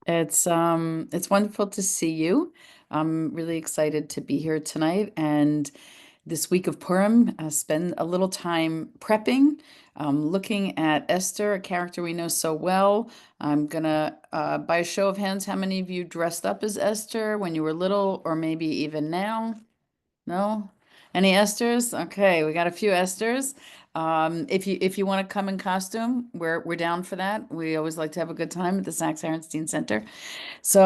It's wonderful to see you. I'm really excited to be here tonight and this week of Purim, spend a little time prepping, looking at Esther, a character we know so well. I'm gonna, by a show of hands, how many of you dressed up as Esther when you were little, or maybe even now? No? Any Esthers? Okay, we got a few Esthers. If you want to come in costume, we're down for that. We always like to have a good time at the Sacks-Herenstein Center. So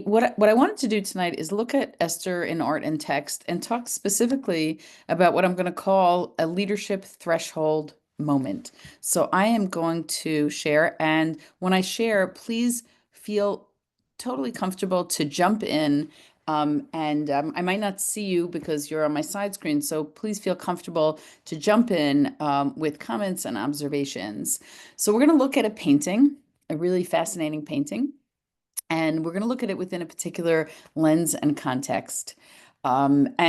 what I wanted to do tonight is look at Esther in art and text and talk specifically about what I'm going to call a leadership threshold moment. So I am going to share, and when I share, please feel totally comfortable to jump in. And I might not see you because you're on my side screen, so please feel comfortable to jump in with comments and observations. So we're going to look at a painting, a really fascinating painting. And we're going to look at it within a particular lens and context. And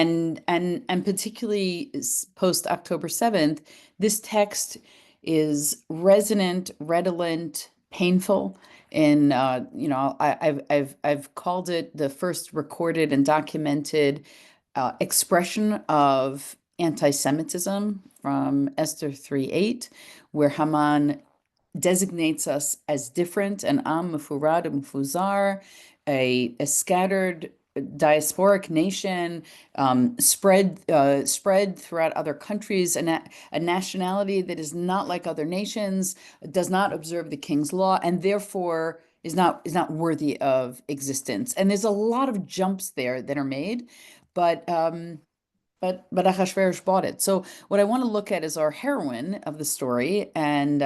particularly post October 7th, this text is resonant, redolent, painful. And I've called it the first recorded and documented expression of anti-Semitism from Esther 3:8, where Haman designates us as different, an am mufurad and mufuzar, a scattered diasporic nation, spread throughout other countries, a nationality that is not like other nations, does not observe the king's law, and therefore is not worthy of existence. And there's a lot of jumps there that are made, but but Ahasuerus bought it. So what I want to look at is our heroine of the story, and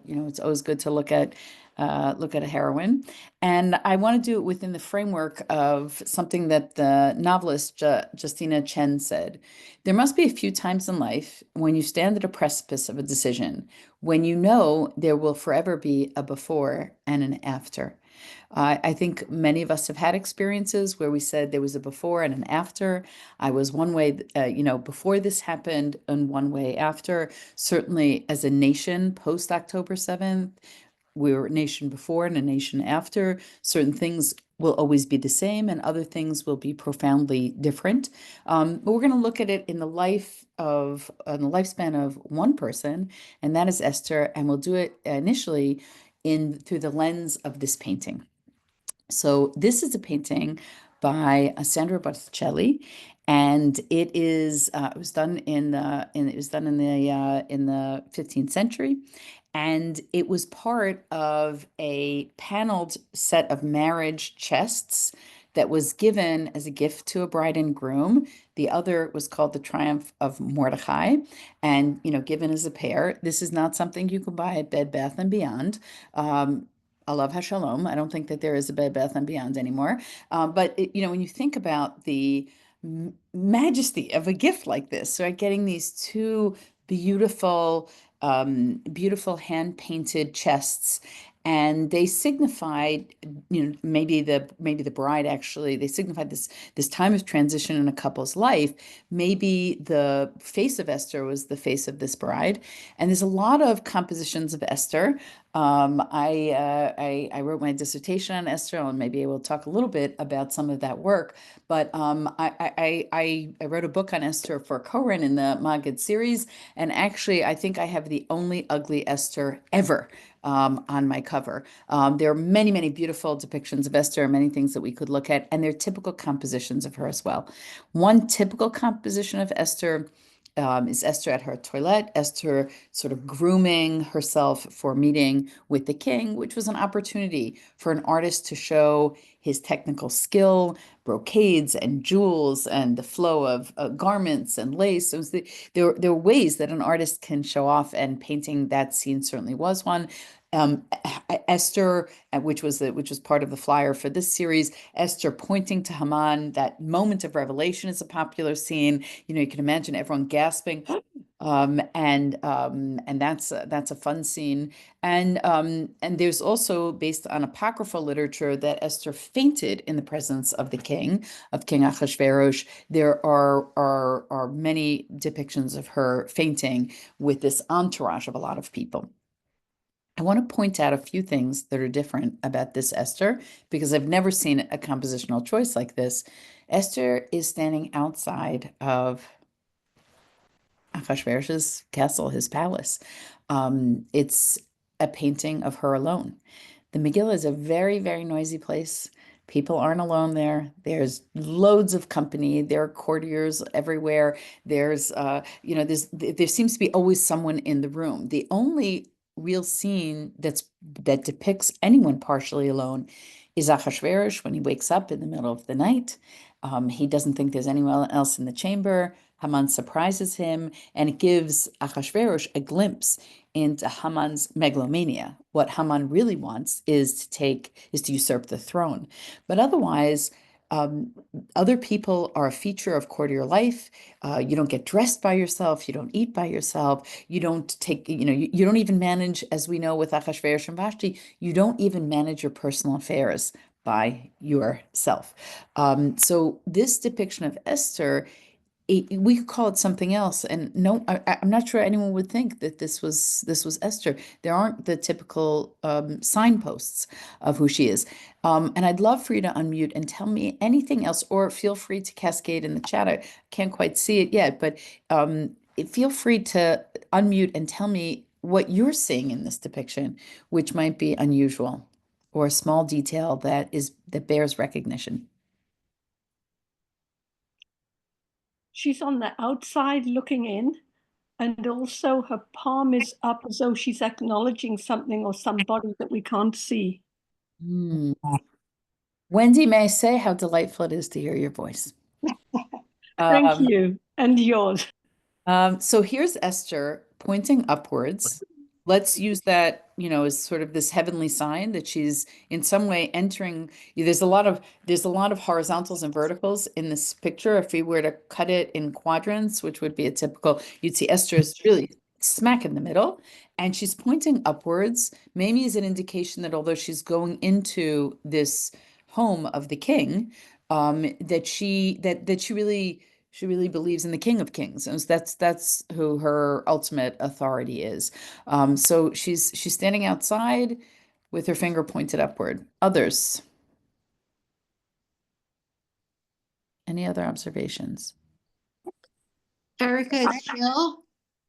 it's always good to look at a heroine, and I want to do it within the framework of something that the novelist Justina Chen said. There must be a few times in life when you stand at a precipice of a decision, when you know there will forever be a before and an after. I think many of us have had experiences where we said there was a before and an after. I was one way, before this happened, and one way after. Certainly, as a nation, post October 7th, we were a nation before and a nation after. Certain things will always be the same, and other things will be profoundly different. But we're going to look at it in the lifespan of one person, and that is Esther, and we'll do it initially in through the lens of this painting. So this is a painting by Sandro Botticelli, and it was done in the 15th century, and it was part of a paneled set of marriage chests that was given as a gift to a bride and groom. The other was called the Triumph of Mordecai, and given as a pair. This is not something you can buy at Bed Bath and Beyond. Alav Hashalom. I don't think that there is a Bed Bath and Beyond anymore. But when you think about the majesty of a gift like this, right? Getting these two beautiful, beautiful hand-painted chests, and they signified, maybe the bride actually, they signified this time of transition in a couple's life. Maybe the face of Esther was the face of this bride, and there's a lot of compositions of Esther. I wrote my dissertation on Esther, and maybe I will talk a little bit about some of that work. But I wrote a book on Esther for Koren in the Maggid series, and actually I think I have the only ugly Esther ever on my cover. There are many, many beautiful depictions of Esther, many things that we could look at, and they're typical compositions of her as well. One typical composition of Esther is Esther at her toilet, Esther sort of grooming herself for meeting with the king, which was an opportunity for an artist to show his technical skill, brocades and jewels, and the flow of garments and lace. There are ways that an artist can show off, and painting that scene certainly was one. Esther, which was part of the flyer for this series, Esther pointing to Haman. That moment of revelation is a popular scene. You can imagine everyone gasping, and that's a fun scene. And there's also, based on apocryphal literature, that Esther fainted in the presence of King Ahasuerus. There are many depictions of her fainting with this entourage of a lot of people. I want to point out a few things that are different about this Esther because I've never seen a compositional choice like this. Esther is standing outside of Ahasuerus's castle, his palace. It's a painting of her alone. The Megillah is a very, very noisy place. People aren't alone there. There's loads of company. There are courtiers everywhere. There seems to be always someone in the room. The only real scene that depicts anyone partially alone is Ahasuerus when he wakes up in the middle of the night. He doesn't think there's anyone else in the chamber. Haman surprises him, and it gives Ahasuerus a glimpse into Haman's megalomania. What Haman really wants is to usurp the throne. But otherwise, um, other people are a feature of courtier life. You don't get dressed by yourself. You don't eat by yourself. You don't take, you don't even manage, as we know with Achashverosh and Vashti, you don't even manage your personal affairs by yourself. So this depiction of Esther, we could call it something else, and no, I'm not sure anyone would think that this was Esther. There aren't the typical signposts of who she is. And I'd love for you to unmute and tell me anything else, or feel free to cascade in the chat. I can't quite see it yet, but feel free to unmute and tell me what you're seeing in this depiction, which might be unusual, or a small detail that bears recognition. She's on the outside looking in, and also her palm is up as though she's acknowledging something or somebody that we can't see. Hmm. Wendy, may I say how delightful it is to hear your voice? Thank Um, you. And yours. so here's Esther pointing upwards. Let's use that, as sort of this heavenly sign that she's in some way entering. There's a lot of horizontals and verticals in this picture. If we were to cut it in quadrants, which would be a typical, you'd see Esther is really smack in the middle, and she's pointing upwards, maybe as an indication that although she's going into this home of the king, that she really believes in the King of Kings, and that's who her ultimate authority is. So she's standing outside with her finger pointed upward. Others, any other observations? Erica, it's Jill.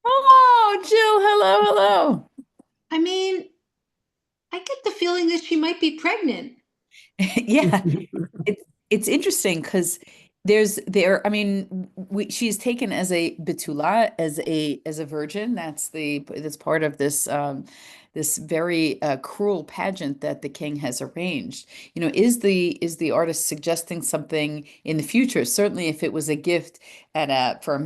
Oh, Jill, hello, hello. I mean, I get the feeling that she might be pregnant. Yeah, it's interesting because I mean, she's taken as a betula, as a virgin. That's part of this very cruel pageant that the king has arranged. Is the artist suggesting something in the future? Certainly, if it was a gift for a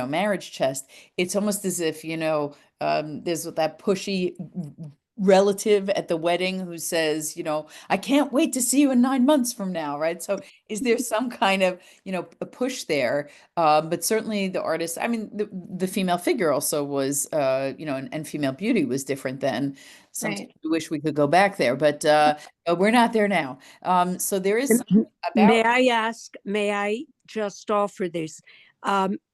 marriage chest, it's almost as if there's that pushy relative at the wedding who says, I can't wait to see you in 9 months from now, right? So is there some kind of, a push there? But certainly the artist, I mean, the female figure also was, and female beauty was different then. Sometimes Right. we wish we could go back there, but we're not there now. So there is something May about. I just offer this?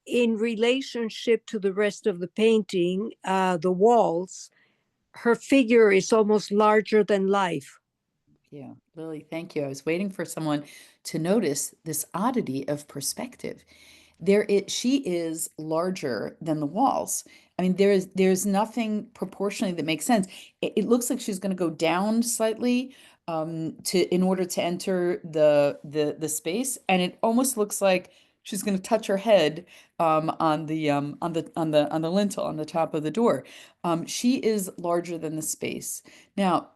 In relationship to the rest of the painting, the walls, her figure is almost larger than life. Yeah, Lily, thank you. I was waiting for someone to notice this oddity of perspective. She is larger than the walls. I mean, there's nothing proportionally that makes sense. It looks like she's going to go down slightly in order to enter the space, and it almost looks like she's going to touch her head on the lintel on the top of the door. She is larger than the space. Now,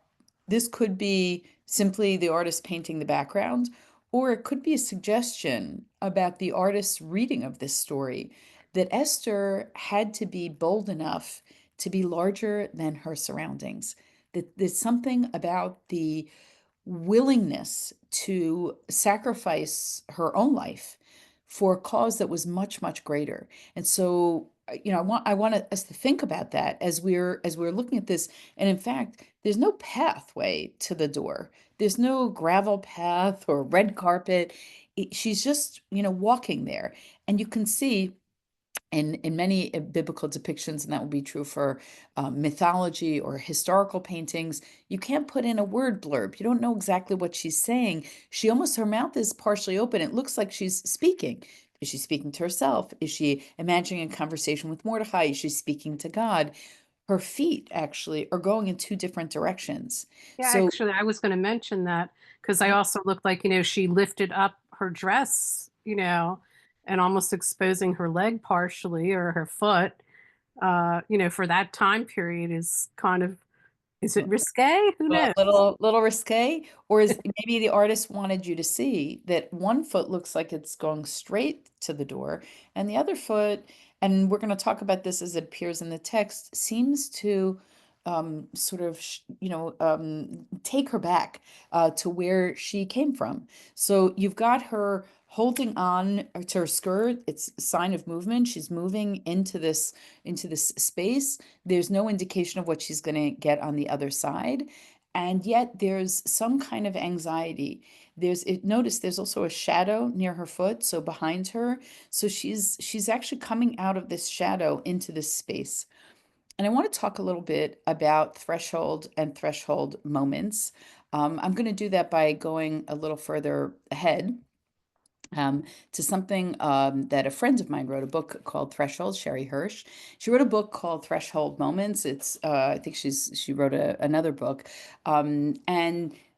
this could be simply the artist painting the background, or it could be a suggestion about the artist's reading of this story, that Esther had to be bold enough to be larger than her surroundings. That there's something about the willingness to sacrifice her own life for a cause that was much, much greater. And so, I want us to think about that as we're looking at this. And in fact, there's no pathway to the door. There's no gravel path or red carpet. She's just, walking there. And you can see in many biblical depictions, and that will be true for mythology or historical paintings, you can't put in a word blurb. You don't know exactly what she's saying. She almost, her mouth is partially open. It looks like she's speaking. Is she speaking to herself? Is she imagining a conversation with Mordecai? Is she speaking to God? Her feet actually are going in two different directions. Yeah, So actually, I was going to mention that because I also looked like, she lifted up her dress, and almost exposing her leg partially or her foot, for that time period is kind of, is it risque? Who a knows? little risque, or is maybe the artist wanted you to see that one foot looks like it's going straight to the door, and the other foot, and we're going to talk about this as it appears in the text, seems to sort of, take her back to where she came from. So you've got her holding on to her skirt. It's a sign of movement. She's moving into this space. There's no indication of what she's going to get on the other side. And yet there's some kind of anxiety. Notice there's also a shadow near her foot, so behind her. So she's actually coming out of this shadow into this space. And I want to talk a little bit about threshold and threshold moments. I'm going to do that by going a little further ahead to something that a friend of mine wrote, a book called Threshold, Sherry Hirsch. She wrote a book called Threshold Moments. I think she wrote another book. And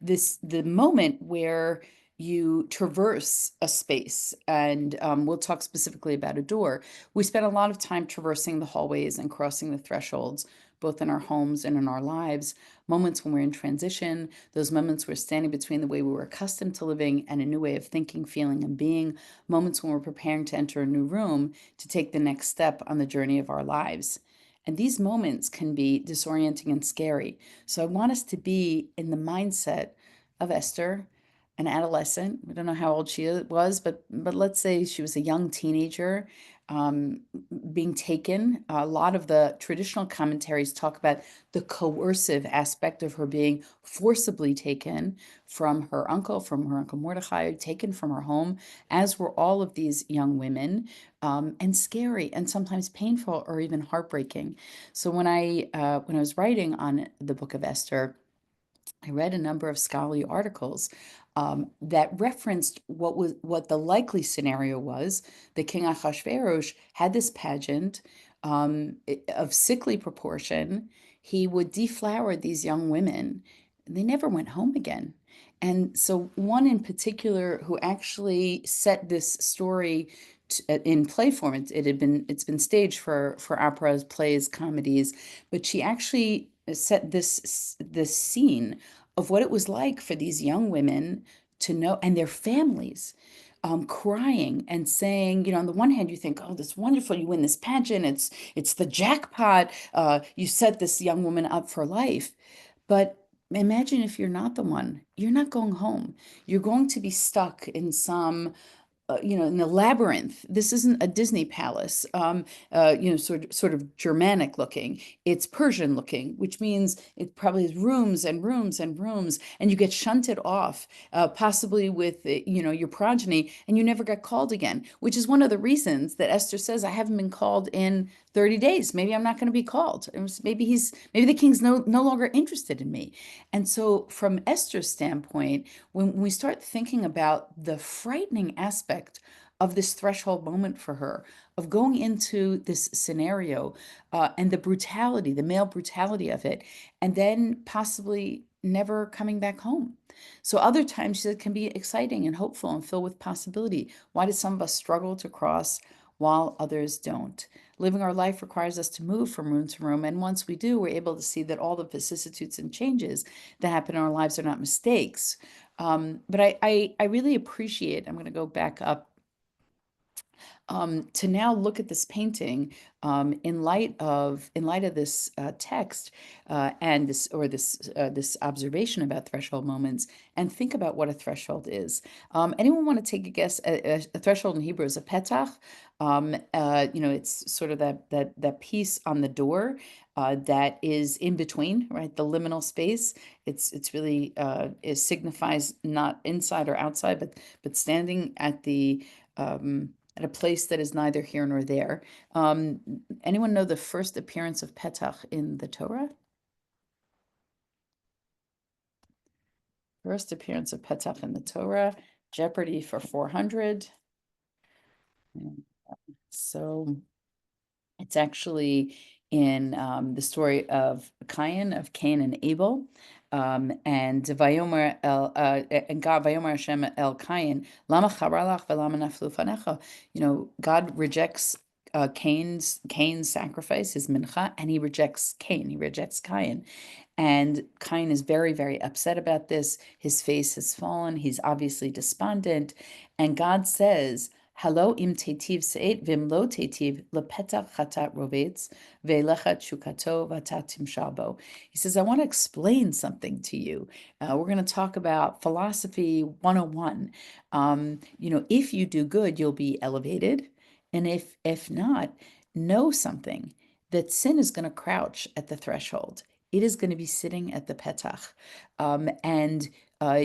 the moment where you traverse a space, and we'll talk specifically about a door. We spend a lot of time traversing the hallways and crossing the thresholds, both in our homes and in our lives. Moments when we're in transition, those moments we're standing between the way we were accustomed to living and a new way of thinking, feeling, and being, moments when we're preparing to enter a new room to take the next step on the journey of our lives. And these moments can be disorienting and scary. So I want us to be in the mindset of Esther, an adolescent. We don't know how old she was, but let's say she was a young teenager, um, being taken. A lot of the traditional commentaries talk about the coercive aspect of her being forcibly taken from her uncle Mordecai, taken from her home, as were all of these young women, and scary and sometimes painful or even heartbreaking. So when I was writing on the Book of Esther, I read a number of scholarly articles that referenced what the likely scenario was. The king Ahasuerus had this pageant of sickly proportion. He would deflower these young women. They never went home again. And so one in particular who actually set this story in play form, it's been staged for operas, plays, comedies, but she actually set this scene of what it was like for these young women to know, and their families, crying and saying, on the one hand, you think, oh, that's wonderful, you win this pageant, it's the jackpot, you set this young woman up for life. But imagine if you're not the one, you're not going home. You're going to be stuck in some in the labyrinth. This isn't a Disney palace, sort of Germanic looking. It's Persian looking, which means it probably has rooms and rooms and rooms, and you get shunted off, possibly with your progeny, and you never get called again. Which is one of the reasons that Esther says, "I haven't been called in 30 days. Maybe I'm not going to be called. Maybe the king's no longer interested in me." And so, from Esther's standpoint, when we start thinking about the frightening aspect of this threshold moment for her, of going into this scenario, and the brutality, the male brutality of it, and then possibly never coming back home. So other times it can be exciting and hopeful and filled with possibility. Why do some of us struggle to cross while others don't? Living our life requires us to move from room to room. And once we do, we're able to see that all the vicissitudes and changes that happen in our lives are not mistakes. But I really appreciate, I'm going to go back up, to now look at this painting in light of this text, and this observation about threshold moments, and think about what a threshold is. Anyone want to take a guess? A threshold in Hebrew is a petach. It's sort of that piece on the door that is in between, right? The liminal space. It's really it signifies not inside or outside, but standing at the at a place that is neither here nor there. Anyone know the first appearance of Petach in the Torah? First appearance of Petach in the Torah, Jeopardy for 400. So it's actually in the story of Cain and Abel. And Vayomer and God, Vayomer Hashem el Cain, Lama charalach velama naflu fanecha. God rejects Cain's sacrifice, his mincha, and he rejects Cain. He rejects Cain. And Cain is very, very upset about this. His face has fallen. He's obviously despondent. And God says, Halo im tetiv se'et vim lo tetiv lepetach chatat rovetz ve'lecha chukato vatatim shabo. He says, I want to explain something to you. We're going to talk about philosophy 101. If you do good, you'll be elevated. And if not, know something, that sin is going to crouch at the threshold. It is going to be sitting at the petach, and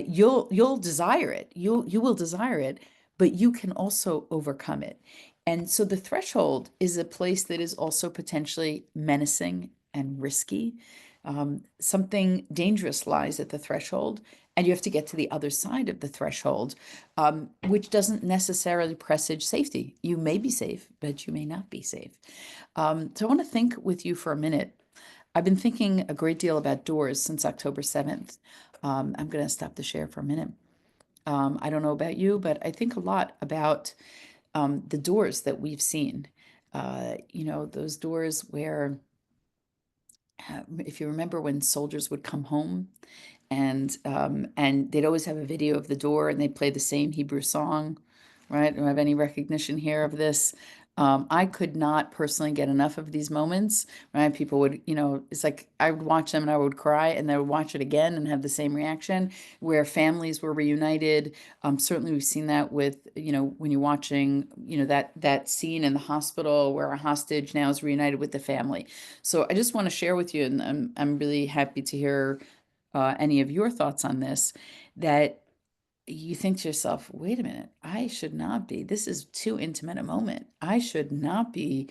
you'll desire it. You will desire it, but you can also overcome it. And so the threshold is a place that is also potentially menacing and risky. Something dangerous lies at the threshold, and you have to get to the other side of the threshold, which doesn't necessarily presage safety. You may be safe, but you may not be safe. So I want to think with you for a minute. I've been thinking a great deal about doors since October 7th. I'm going to stop the share for a minute. I don't know about you, but I think a lot about the doors that we've seen. Those doors where, if you remember when soldiers would come home and they'd always have a video of the door and they'd play the same Hebrew song, right? Do I have any recognition here of this? I could not personally get enough of these moments, right? People would, it's like I would watch them and I would cry, and they would watch it again and have the same reaction, where families were reunited. Certainly we've seen that with, when you're watching, that scene in the hospital where a hostage now is reunited with the family. So I just want to share with you, and I'm really happy to hear any of your thoughts on this, that you think to yourself, wait a minute, I should not be. This is too intimate a moment. I should not be.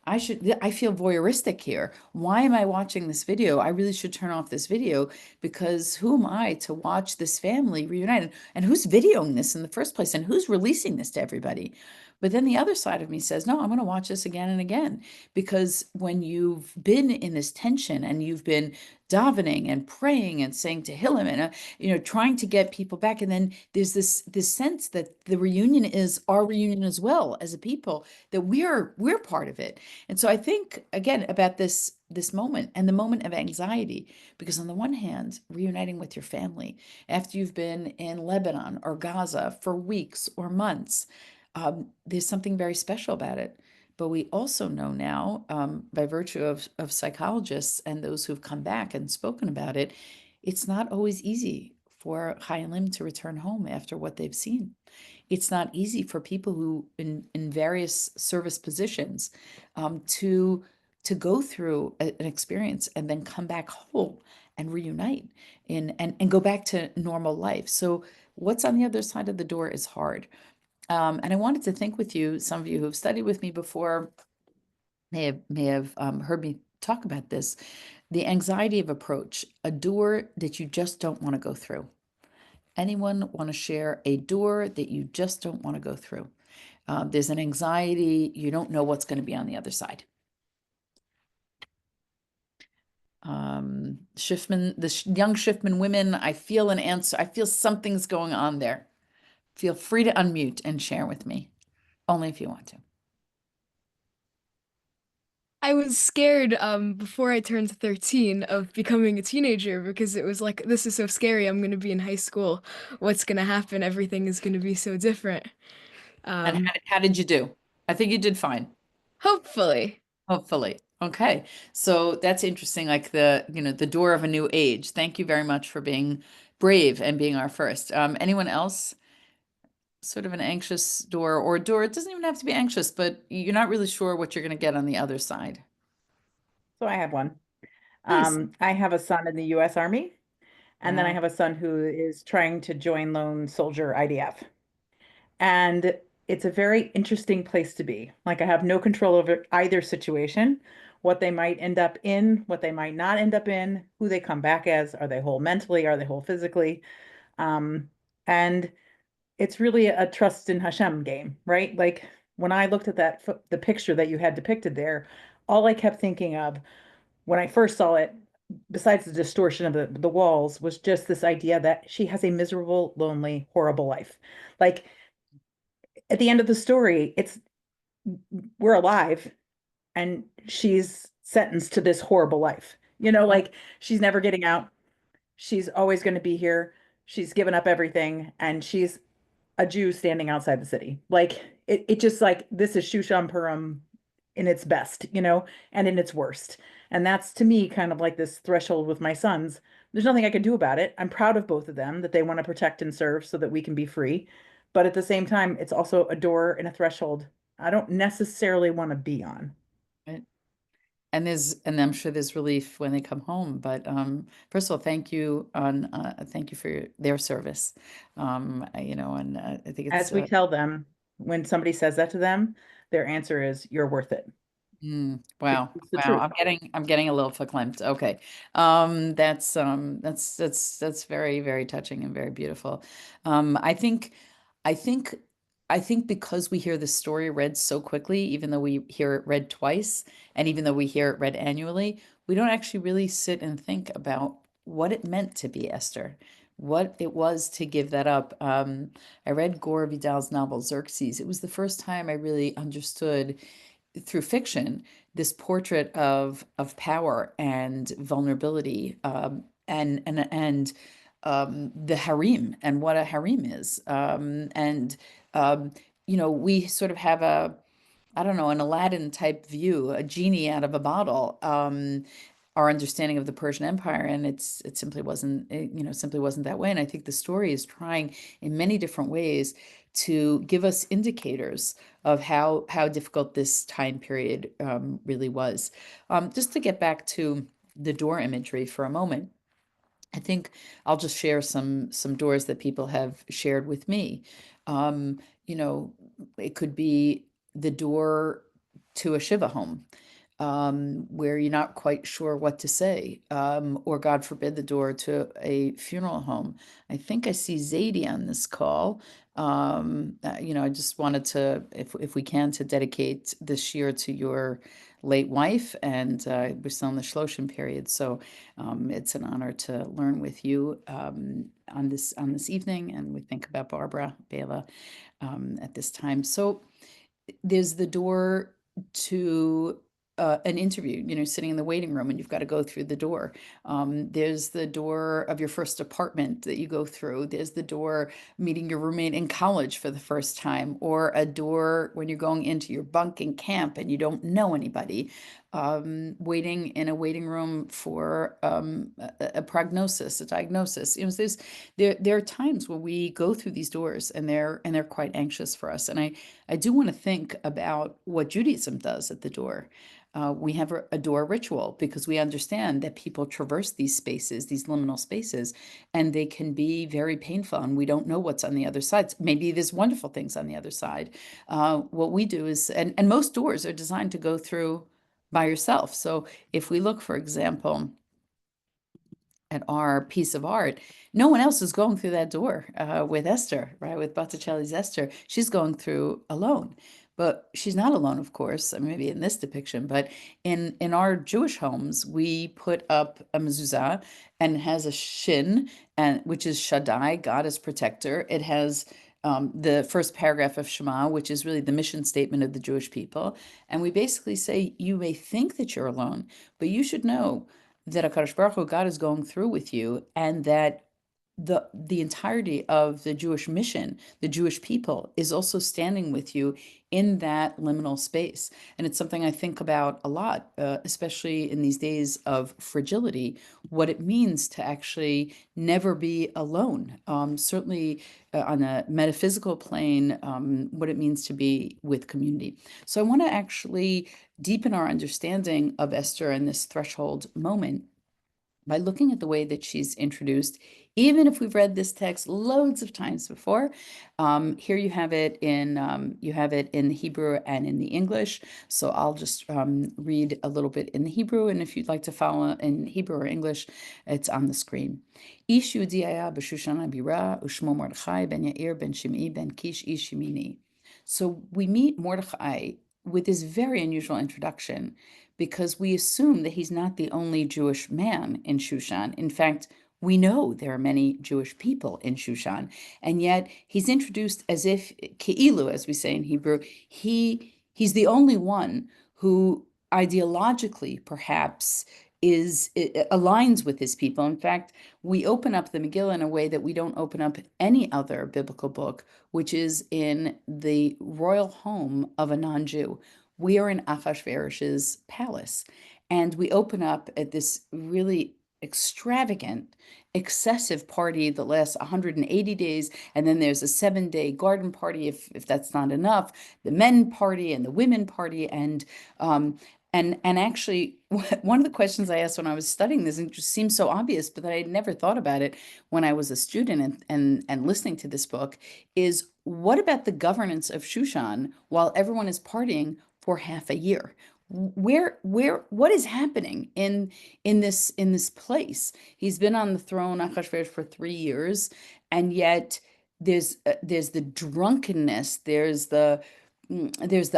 I feel voyeuristic here. Why am I watching this video? I really should turn off this video, because who am I to watch this family reunited? And who's videoing this in the first place? And who's releasing this to everybody? But then the other side of me says, no, I'm going to watch this again and again, because when you've been in this tension and you've been davening and praying and saying Tehillim and trying to get people back, and then there's this sense that the reunion is our reunion as well as a people, that we're part of it. And so I think again about this moment, and the moment of anxiety, because on the one hand, reuniting with your family after you've been in Lebanon or Gaza for weeks or months, there's something very special about it. But we also know now, by virtue of psychologists and those who've come back and spoken about it, it's not always easy for Chayalim to return home after what they've seen. It's not easy for people who in various service positions to go through an experience and then come back whole and reunite and go back to normal life. So what's on the other side of the door is hard. And I wanted to think with you, some of you who've studied with me before may have heard me talk about this, the anxiety of approach, a door that you just don't want to go through. Anyone want to share a door that you just don't want to go through? There's an anxiety, you don't know what's going to be on the other side. Shiftman, young Shiftman women, I feel an answer. I feel something's going on there. Feel free to unmute and share with me, only if you want to. I was scared before I turned 13 of becoming a teenager, because it was like, this is so scary. I'm going to be in high school. What's going to happen? Everything is going to be so different. And how did you do? I think you did fine. Hopefully. Hopefully. Okay. So that's interesting, like the door of a new age. Thank you very much for being brave and being our first. Anyone else? Sort of an anxious door, or a door, it doesn't even have to be anxious, but you're not really sure what you're going to get on the other side. So I have one. Please. I have a son in the U.S. Army, and then I Wow. have a son who is trying to join Lone Soldier IDF. And it's a very interesting place to be. Like I have no control over either situation, what they might end up in, what they might not end up in, who they come back as. Are they whole mentally? Are they whole physically? Um, and it's really a trust in Hashem game, right? Like when I looked at the picture that you had depicted there, all I kept thinking of when I first saw it, besides the distortion of the walls, was just this idea that she has a miserable, lonely, horrible life. Like at the end of the story, it's we're alive and she's sentenced to this horrible life. Like she's never getting out. She's always going to be here. She's given up everything and she's a Jew standing outside the city. Like it just like this is Shushan Purim in its best, and in its worst. And that's to me kind of like this threshold with my sons. There's nothing I can do about it. I'm proud of both of them that they want to protect and serve so that we can be free. But at the same time, it's also a door and a threshold I don't necessarily want to be on. Right. And I'm sure there's relief when they come home. But first of all, thank you for their service. And I think it's As we tell them, when somebody says that to them, their answer is, "You're worth it." Wow. It's the Wow. truth. I'm getting a little verklempt. Okay. That's very, very touching and very beautiful. I think, I think, I think because we hear the story read so quickly, even though we hear it read twice, and even though we hear it read annually, we don't actually really sit and think about what it meant to be Esther, what it was to give that up. I read Gore Vidal's novel Xerxes. It was the first time I really understood through fiction this portrait of power and vulnerability, and the harem and what a harem is, and we sort of have a, I don't know, an Aladdin type view, a genie out of a bottle. Our understanding of the Persian Empire, and it simply wasn't, simply wasn't that way. And I think the story is trying in many different ways to give us indicators of how difficult this time period really was. Just to get back to the door imagery for a moment, I think I'll just share some doors that people have shared with me. Um, you know, it could be the door to a Shiva home, where you're not quite sure what to say, or God forbid, the door to a funeral home. I think I see Zadie on this call. I just wanted to, if we can, to dedicate this year to your late wife, and we're still in the Shloshim period, so it's an honor to learn with you on this evening, and we think about Barbara Bela at this time. So there's the door to an interview, sitting in the waiting room and you've got to go through the door. There's the door of your first apartment that you go through. There's the door meeting your roommate in college for the first time, or a door when you're going into your bunk in camp and you don't know anybody, waiting in a waiting room for a prognosis, a diagnosis. There are times where we go through these doors and they're quite anxious for us. And I do want to think about what Judaism does at the door. We have a door ritual because we understand that people traverse these spaces, these liminal spaces, and they can be very painful, and we don't know what's on the other side. Maybe there's wonderful things on the other side. What we do is, and most doors are designed to go through by yourself. So if we look, for example, at our piece of art, no one else is going through that door with Esther, right? With Botticelli's Esther, she's going through alone. But she's not alone, of course. I mean, maybe in this depiction, but in our Jewish homes, we put up a mezuzah, and it has a shin, and which is Shaddai, God is protector. It has the first paragraph of Shema, which is really the mission statement of the Jewish people. And we basically say, you may think that you're alone, but you should know that HaKadosh Baruch Hu, God, is going through with you, and that the entirety of the Jewish mission, the Jewish people, is also standing with you in that liminal space. And it's something I think about a lot, especially in these days of fragility, what it means to actually never be alone. Certainly on a metaphysical plane, what it means to be with community. So I want to actually deepen our understanding of Esther and this threshold moment by looking at the way that she's introduced Even if we've read this text loads of times before, here you have it in the Hebrew and in the English. So I'll just read a little bit in the Hebrew, and if you'd like to follow in Hebrew or English, it's on the screen. Ish Yehudi haya b'Shushan habira, u'shmo Mordechai ben Yair ben Shimei ben Kish ish Yemini. So we meet Mordechai with this very unusual introduction because we assume that he's not the only Jewish man in Shushan. In fact, we know there are many Jewish people in Shushan, and yet he's introduced as if Ke'ilu, as we say in Hebrew, he's the only one who ideologically perhaps aligns with his people. In fact, we open up the Megillah in a way that we don't open up any other biblical book, which is in the royal home of a non-Jew. We are in Achashverosh's palace, and we open up at this really extravagant, excessive party that lasts 180 days, and then there's a 7-day garden party if that's not enough, the men party and the women party, and actually one of the questions I asked when I was studying this, and it just seems so obvious, but I had never thought about it when I was a student and listening to this book, is what about the governance of Shushan while everyone is partying for half a year? What is happening in this place? He's been on the throne, Achashverosh, for 3 years, and yet there's the drunkenness, there's the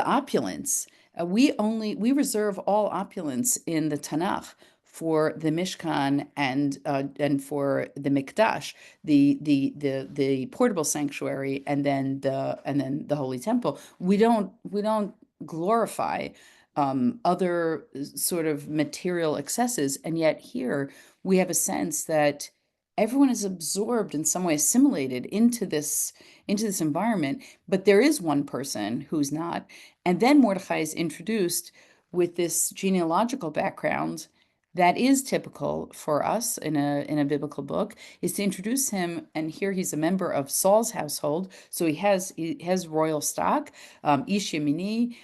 opulence. We reserve all opulence in the Tanakh for the Mishkan and for the Mikdash, the portable sanctuary, and then the Holy Temple. We don't glorify other sort of material excesses, and yet here we have a sense that everyone is absorbed in some way, assimilated into this environment, but there is one person who's not. And then Mordechai is introduced with this genealogical background that is typical for us in a biblical book, is to introduce him. And here he's a member of Saul's household, so he has royal stock. Ish Yemini,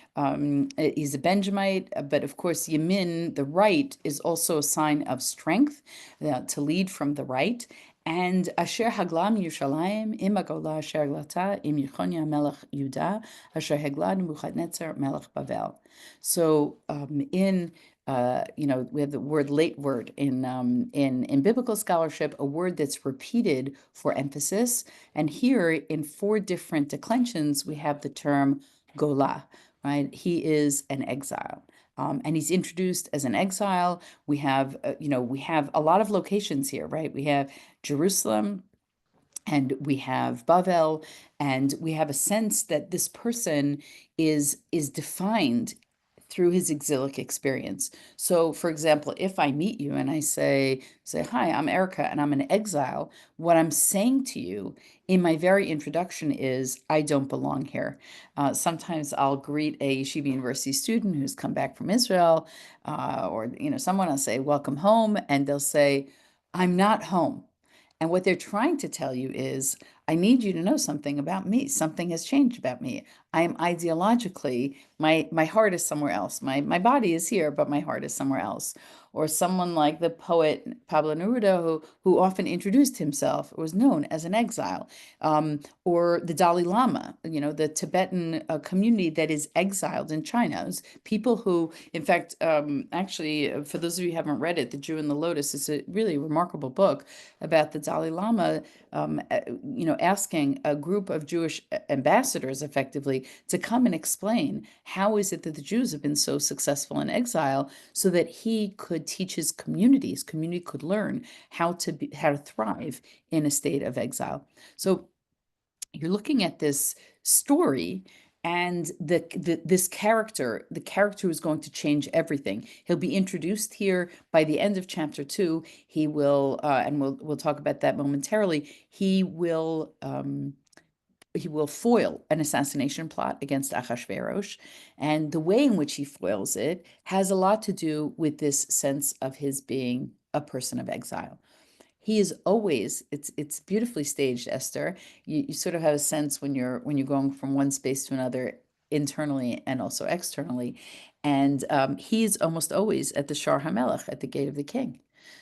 he's a Benjamite, but of course Yemin, the right, is also a sign of strength, to lead from the right. And Asher Haglam Yerushalayim im Agola Asher Glata im Yechonia Melech Yudah Asher Hagla Nebuchadnezzar Melech Bavel. So we have the word late word in biblical scholarship, a word that's repeated for emphasis. And here in 4 different declensions, we have the term Gola, right? He is an exile. And he's introduced as an exile. We have a lot of locations here, right? We have Jerusalem, and we have Bavel, and we have a sense that this person is defined through his exilic experience. So, for example, if I meet you and I say, hi, I'm Erica and I'm an exile, what I'm saying to you in my very introduction is, I don't belong here. Sometimes I'll greet a Yeshiva University student who's come back from Israel, or someone, I'll say, welcome home, and they'll say, I'm not home. And what they're trying to tell you is, I need you to know something about me. Something has changed about me. I am ideologically, my heart is somewhere else. My body is here, but my heart is somewhere else. Or someone like the poet Pablo Neruda, who often introduced himself, was known as an exile. Or the Dalai Lama, the Tibetan community that is exiled in China. People who, in fact, actually, for those of you who haven't read it, The Jew and the Lotus is a really remarkable book about the Dalai Lama, asking a group of Jewish ambassadors, effectively, to come and explain how is it that the Jews have been so successful in exile, so that he could teach his community. His community could learn how to thrive in a state of exile. So you're looking at this story, and this character, the character who's going to change everything. He'll be introduced here by the end of chapter 2. He will, and we'll talk about that momentarily. He will foil an assassination plot against Achashverosh, and the way in which he foils it has a lot to do with this sense of his being a person of exile. He is always, it's beautifully staged, Esther. You sort of have a sense when you're going from one space to another, internally and also externally. And he's almost always at the Shar HaMelech, at the gate of the king.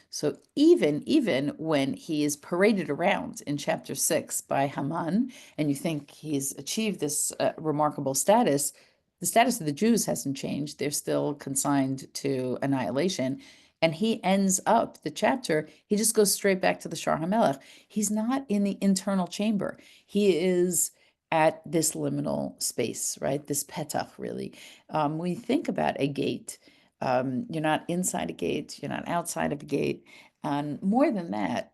So even when he is paraded around in chapter 6 by Haman, and you think he's achieved this remarkable status, the status of the Jews hasn't changed. They're still consigned to annihilation. And he ends up the chapter, he just goes straight back to the Shar HaMelech. He's not in the internal chamber. He is at this liminal space, right? This petach, really. When you think about a gate, you're not inside a gate, you're not outside of a gate. And more than that,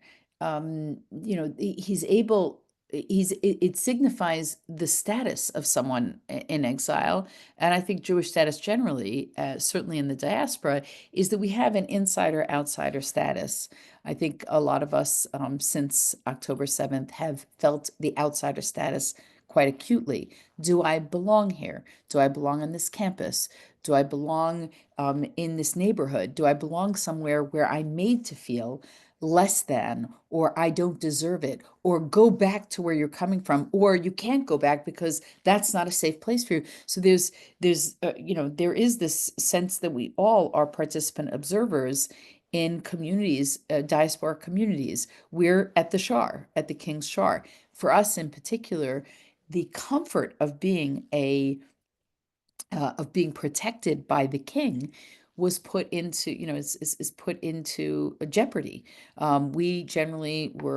he's able, it signifies the status of someone in exile. And I think Jewish status generally, certainly in the diaspora, is that we have an insider-outsider status. I think a lot of us since October 7th have felt the outsider status quite acutely. Do I belong here? Do I belong on this campus? Do I belong in this neighborhood? Do I belong somewhere where I'm made to feel less than, or I don't deserve it, or go back to where you're coming from, or you can't go back because that's not a safe place for you? So there is this sense that we all are participant observers in communities, diaspora communities. We're at the Shar, at the King's Shar. For us in particular, the comfort of being protected by the king was put into, is put into jeopardy. We generally we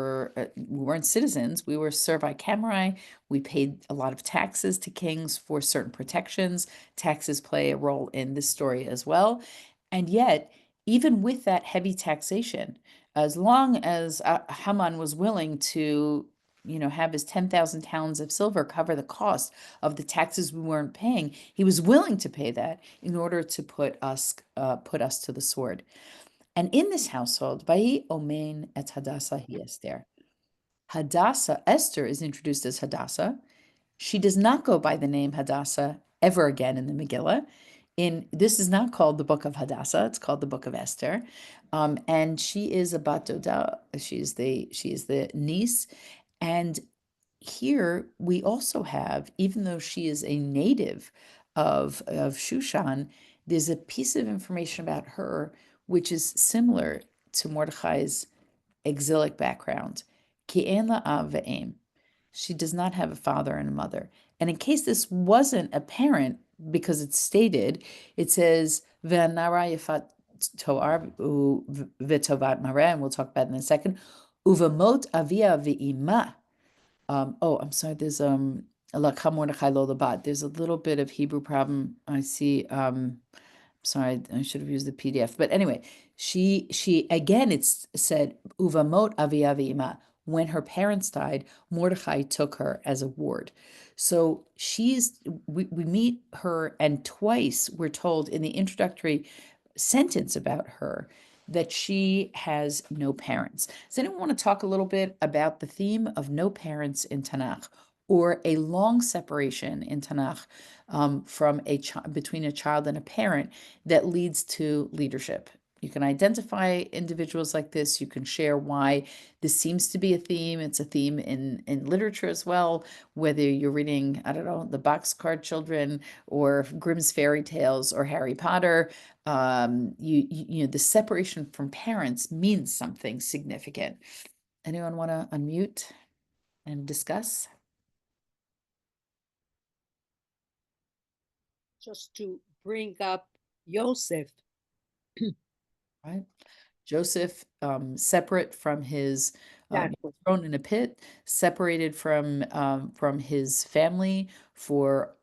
weren't citizens. We were servi cameri. We paid a lot of taxes to kings for certain protections. Taxes play a role in this story as well. And yet, even with that heavy taxation, as long as Haman was willing to, have his 10,000 talents of silver cover the cost of the taxes we weren't paying, he was willing to pay that in order to put us to the sword. And in this household, Vayi Omen et Hadassah hi Esther. Hadassah, Esther is introduced as Hadassah. She does not go by the name Hadassah ever again in the Megillah. This is not called the Book of Hadassah; it's called the Book of Esther. And she is a bat doda. She is the niece. And here we also have, even though she is a native of Shushan, there's a piece of information about her which is similar to Mordechai's exilic background. Ki ein la av ve'em. She does not have a father and a mother. And in case this wasn't apparent, because it's stated, it says, Ve'nara yafat to'ar v'tovat mareh, and we'll talk about it in a second, uvamot avia ve'ima. I'm sorry, there's Lakha Mordechai lo labat. There's a little bit of Hebrew problem. I see. Sorry, I should have used the PDF. But anyway, she again, it's said uvamot avi ima. When her parents died, Mordechai took her as a ward. So we meet her, and twice we're told in the introductory sentence about her that she has no parents. Does anyone want to talk a little bit about the theme of no parents in Tanakh, or a long separation in Tanakh from between a child and a parent that leads to leadership? You can identify individuals like this. You can share why this seems to be a theme. It's a theme in literature as well, whether you're reading, I don't know, the Boxcar Children or Grimm's Fairy Tales or Harry Potter. The separation from parents means something significant. Anyone want to unmute and discuss? Just to bring up Yosef. Right. Joseph, separate from his, thrown in a pit, separated from his family for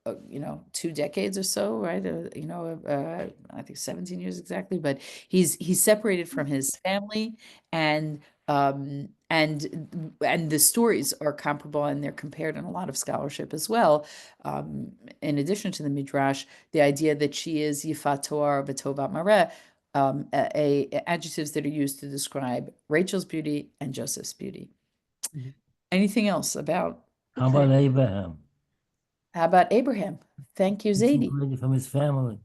2 decades or so, right? I think 17 years exactly, but he's separated from his family, and the stories are comparable, and they're compared in a lot of scholarship as well. In addition to the Midrash, the idea that she is Yifat Toar v'Tovat Mareh, adjectives that are used to describe Rachel's beauty and Joseph's beauty. Anything else about? How about Abraham? How about Abraham? Thank you, He's Zadie. separated from his family.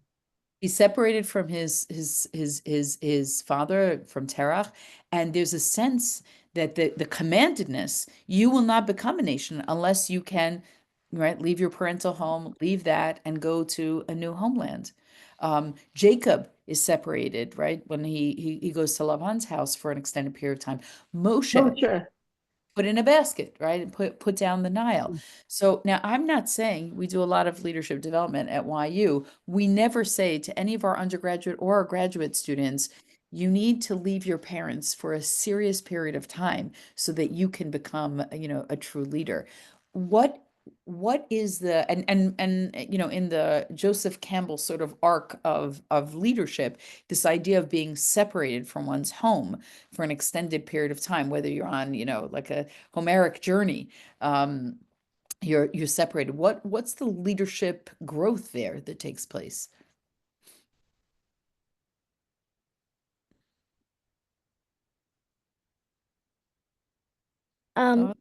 He's separated from his father, from Terach, and there's a sense that the commandedness, you will not become a nation unless you can, right, leave your parental home, leave that, and go to a new homeland. Jacob is separated, right? When he goes to Lavan's house for an extended period of time. Moshe Moshe. put in a basket, right? And put down the Nile. So now I'm not saying we do a lot of leadership development at YU. We never say to any of our undergraduate or our graduate students, you need to leave your parents for a serious period of time so that you can become, a true leader. What is the and in the Joseph Campbell sort of arc of leadership, this idea of being separated from one's home for an extended period of time, whether you're on, like a Homeric journey, you're separated. What's the leadership growth there that takes place? Um,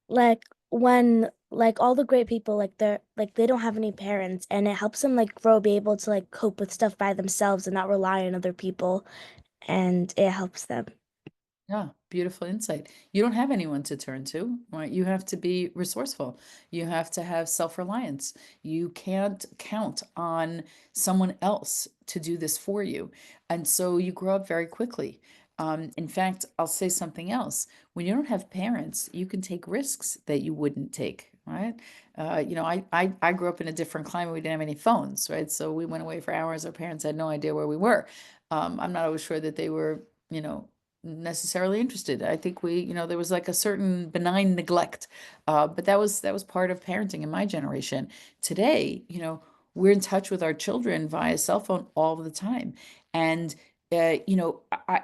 like when like all the great people they don't have any parents and it helps them like grow, be able to like cope with stuff by themselves and not rely on other people, and it helps them. Yeah, beautiful insight. You don't have anyone to turn to, right? You have to be resourceful. You have to have self-reliance. You can't count on someone else to do this for you. And so you grow up very quickly. In fact, I'll say something else. When you don't have parents, you can take risks that you wouldn't take, right? I grew up in a different climate. We didn't have any phones, right? So we went away for hours. Our parents had no idea where we were. I'm not always sure that they were, necessarily interested. I think there was like a certain benign neglect, but that was part of parenting in my generation. Today, we're in touch with our children via cell phone all the time, and I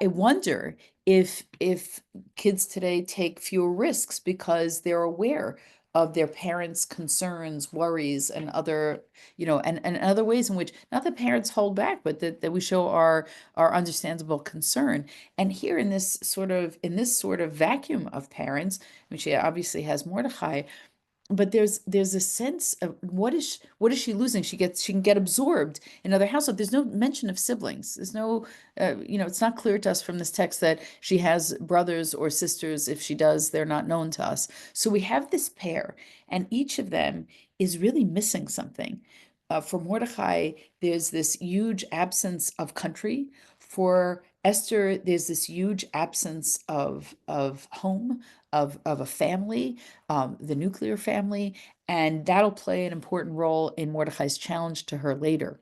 wonder if kids today take fewer risks because they're aware of their parents' concerns, worries, and other, and other ways in which not that parents hold back, but that we show our understandable concern. And here in this sort of vacuum of parents, which she obviously has Mordechai, but there's a sense of what is she losing? She can get absorbed in another household. There's no mention of siblings. There's no, it's not clear to us from this text that she has brothers or sisters. If she does, they're not known to us. So we have this pair, and each of them is really missing something. For Mordechai, there's this huge absence of country. For Esther, there's this huge absence of home, of a family, the nuclear family, and that'll play an important role in Mordecai's challenge to her later.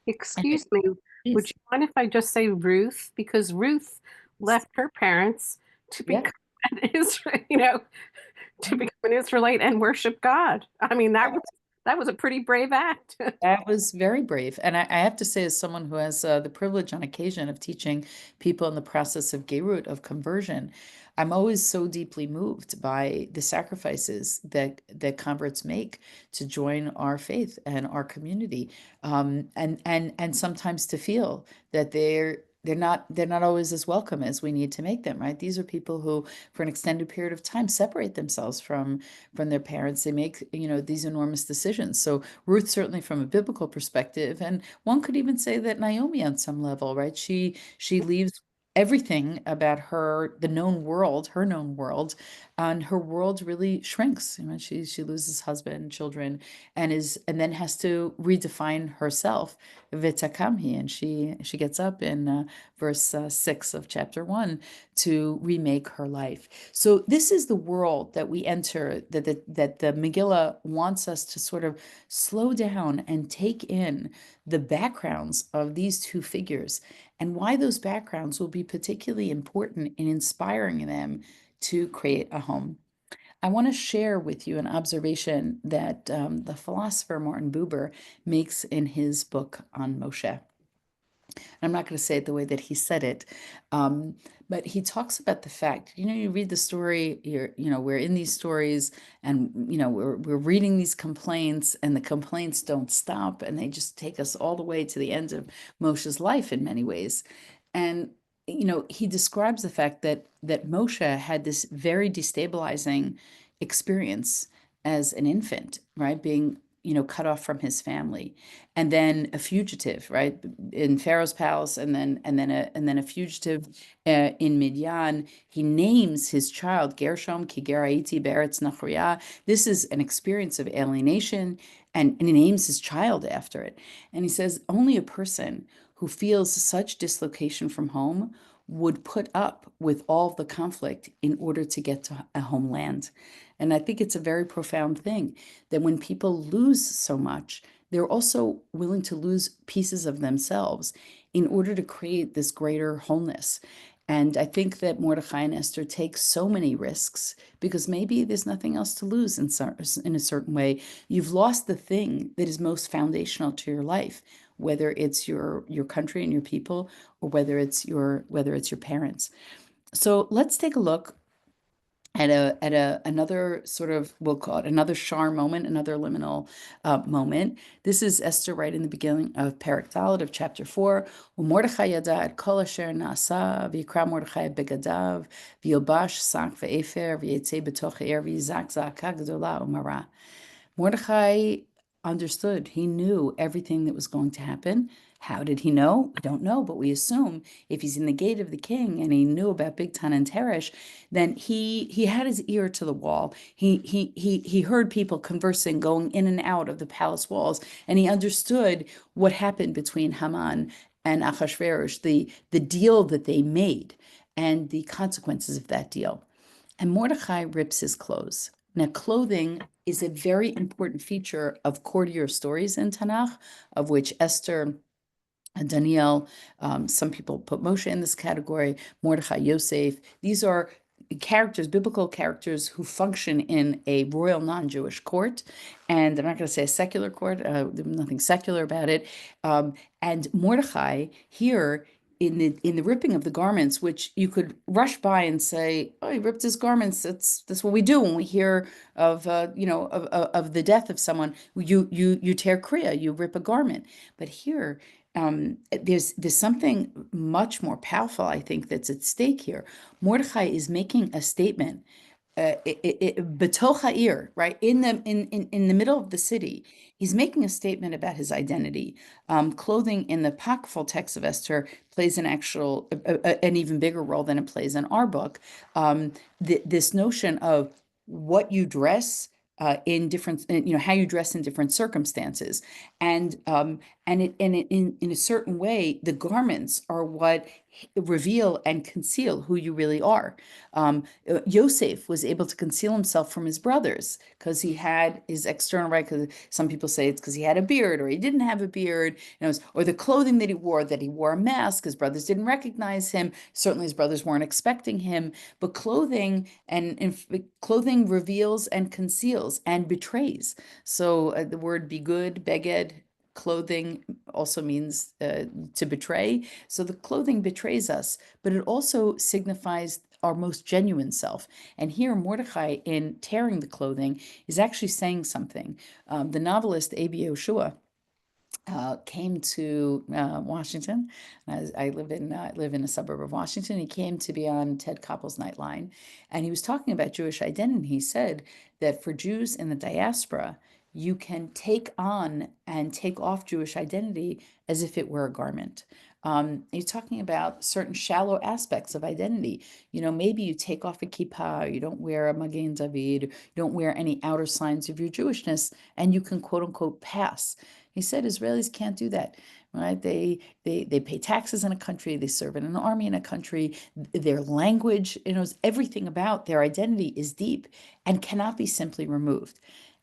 Excuse me, would Yes. you mind if I just say Ruth? Because Ruth left her parents to Yeah. become an Israel, to become an Israelite and worship God. I mean, that was a pretty brave act. That was very brave. And I have to say, as someone who has the privilege on occasion of teaching people in the process of Geirut, of conversion, I'm always so deeply moved by the sacrifices that converts make to join our faith and our community, and sometimes to feel that they're not always as welcome as we need to make them, right? These are people who, for an extended period of time, separate themselves from their parents. They make, these enormous decisions. So Ruth, certainly from a biblical perspective, and one could even say that Naomi on some level, right? She leaves everything about the known world, her known world, and her world really shrinks. She loses husband, children, and then has to redefine herself, v'takamhi, and she gets up in verse 6 of chapter 1 to remake her life. So this is the world that we enter, that the Megillah wants us to sort of slow down and take in the backgrounds of these two figures, and why those backgrounds will be particularly important in inspiring them to create a home. I want to share with you an observation that the philosopher Martin Buber makes in his book on Moshe. I'm not going to say it the way that he said it, but he talks about the fact, you read the story, we're in these stories, and, we're reading these complaints, and the complaints don't stop, and they just take us all the way to the end of Moshe's life in many ways. And, he describes the fact that Moshe had this very destabilizing experience as an infant, right? Being, cut off from his family, and then a fugitive, right, in Pharaoh's palace, and then a fugitive in Midian. He names his child Gershom ki geraiti be'eretz Nachriah. This is an experience of alienation, and he names his child after it. And he says only a person who feels such dislocation from home would put up with all the conflict in order to get to a homeland. And I think it's a very profound thing that when people lose so much, they're also willing to lose pieces of themselves in order to create this greater wholeness. And I think that Mordecai and Esther take so many risks because maybe there's nothing else to lose in a certain way. You've lost the thing that is most foundational to your life, whether it's your country and your people, or whether it's your parents. So let's take a look at another sort of, we'll call it another shar moment, another liminal moment. This is Esther right in the beginning of Perek Dalet of chapter 4. Mordechai yada et kol asher na'asa v'yikra Mordechai begadav v'yilbash sak ve'efer v'yetzei b'toch ha'er v'yizak za'aka gdola umara. Mordecai understood. He knew everything that was going to happen. How did he know? We don't know, but we assume if he's in the gate of the king and he knew about Bigtan and Teresh, then he had his ear to the wall. He heard people conversing, going in and out of the palace walls, and he understood what happened between Haman and Achashverosh, the deal that they made, and the consequences of that deal. And Mordecai rips his clothes. Now, clothing is a very important feature of courtier stories in Tanakh, of which Esther and Daniel, some people put Moshe in this category, Mordechai, Yosef. These are characters, biblical characters who function in a royal non-Jewish court. And I'm not going to say a secular court, there's nothing secular about it. And Mordechai here in the ripping of the garments, which you could rush by and say, "Oh, he ripped his garments." That's what we do when we hear of of the death of someone. You tear kriya, you rip a garment. But here, there's something much more powerful, I think, that's at stake here. Mordechai is making a statement. Betoch ha'ir, right in the middle of the city, he's making a statement about his identity. Clothing in the apocryphal text of Esther plays an even bigger role than it plays in our book. This notion of what you dress in different, how you dress in different circumstances, and in a certain way, the garments are what reveal and conceal who you really are. Yosef was able to conceal himself from his brothers because he had his external, right? Because some people say it's because he had a beard or he didn't have a beard, or the clothing that he wore a mask. His brothers didn't recognize him. Certainly, his brothers weren't expecting him. But clothing clothing reveals and conceals and betrays. So the word begud, beged, clothing also means to betray. So the clothing betrays us, but it also signifies our most genuine self. And here, Mordecai, in tearing the clothing, is actually saying something. The novelist A.B. Yoshua came to Washington. I live in a suburb of Washington. He came to be on Ted Koppel's Nightline, and he was talking about Jewish identity. He said that for Jews in the diaspora, you can take on and take off Jewish identity as if it were a garment. He's talking about certain shallow aspects of identity. Maybe you take off a kippah, you don't wear a Magen David, you don't wear any outer signs of your Jewishness, and you can quote unquote pass. He said Israelis can't do that, right? They pay taxes in a country, they serve in an army in a country, their language, everything about their identity is deep and cannot be simply removed.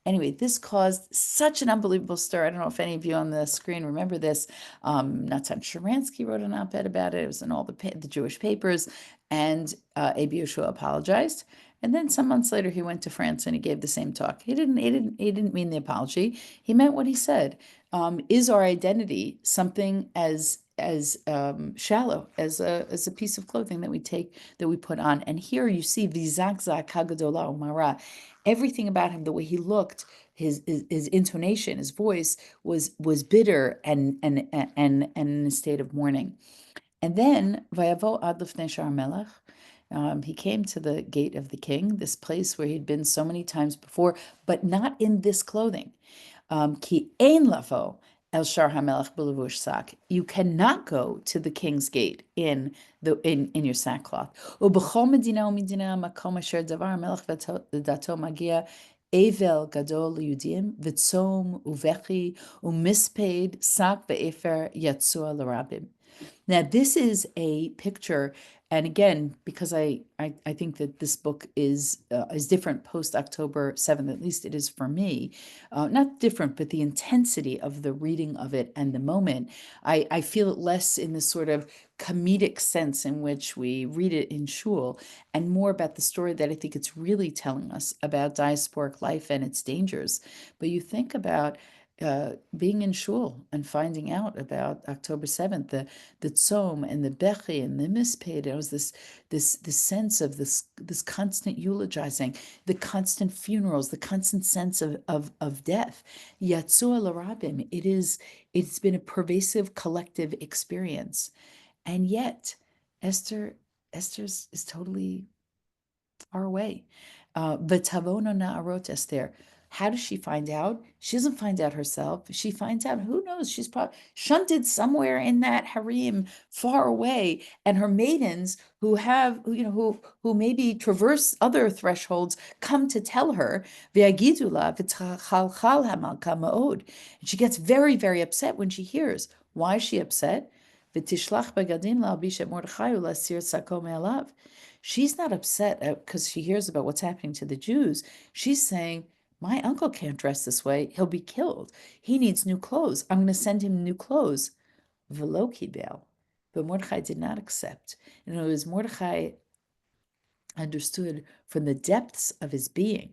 Anyway, this caused such an unbelievable stir. I don't know if any of you on the screen remember this. Natan Sharansky wrote an op-ed about it. It was in all the Jewish papers, and A.B. Yoshua apologized. And then some months later, he went to France and he gave the same talk. He didn't mean the apology. He meant what he said. Is our identity something as shallow as a piece of clothing that we put on? And here you see v'zakzak hagadola umara. Everything about him, the way he looked, his intonation, his voice was bitter and in a state of mourning. And then vayavo ad lifnei shar melech. He came to the gate of the king, this place where he'd been so many times before, but not in this clothing. Ki ein lavo el shar hamelech b'levush sak. You cannot go to the king's gate in your sackcloth. U'b'chol medina u'medina makom asher davar hamelech v'dato magia Evel gadol liyudim v'tzom uvechi umisped sak ve'efer yatsua l'rabim. Now, this is a picture, and again, because I think that this book is different post October 7th, at least it is for me. Not different, but the intensity of the reading of it and the moment, I feel it less in this sort of comedic sense in which we read it in shul, and more about the story that I think it's really telling us about diasporic life and its dangers. But you think about being in shul and finding out about October 7th, the tzom and the bechi and the misped. It was this sense of this constant eulogizing, the constant funerals, the constant sense of death. Yatsua l'rabim. It's been a pervasive collective experience. And yet Esther's is totally far away. V'tavono na'arot Esther. How does she find out? She doesn't find out herself. She finds out, who knows? She's probably shunted somewhere in that harem far away. And her maidens who have, who maybe traverse other thresholds come to tell her, V'yagidula v'tchalchal hamalka ma'od. And she gets very, very upset when she hears. Why is she upset? V'tishlach bagadim la'albish et Mordechai u'lasir sako me'alav. She's not upset because she hears about what's happening to the Jews. She's saying, my uncle can't dress this way. He'll be killed. He needs new clothes. I'm going to send him new clothes. Velo kibel. But Mordechai did not accept. And it was Mordechai understood from the depths of his being